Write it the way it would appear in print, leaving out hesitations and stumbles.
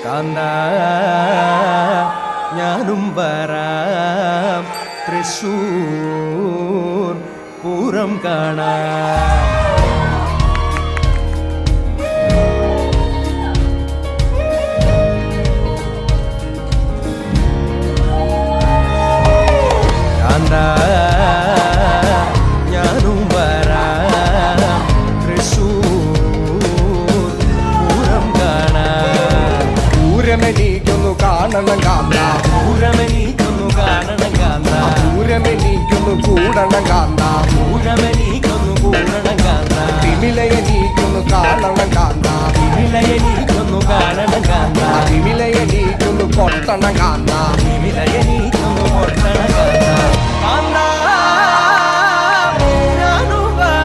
കാന്ത ഞാനും വരാം തൃശ്ശൂർ പൂരം കാണാം. കാന്ത ഞാനും വരാം തൃശ്ശൂർ പൂരം കാണാം. പൂരമെനിക്കൊന്നു കാണണം കാന്ത, പൂരമെനിക്കൊന്നു കാണണം കാന്ത, പൂരമെനിക്കൊന്നു കൂടണം കാന്ത, പൂരമെനിക്കൊന്നു കൂടണം കാന്ത, തിമിലയെനിക്കൊന്നു കാണണം കാന്ത, വിലയെനിക്കൊന്നു കാണണം കാന്ത, തിമിലയെനിക്കൊന്നു കൊട്ടണം കാന്ത,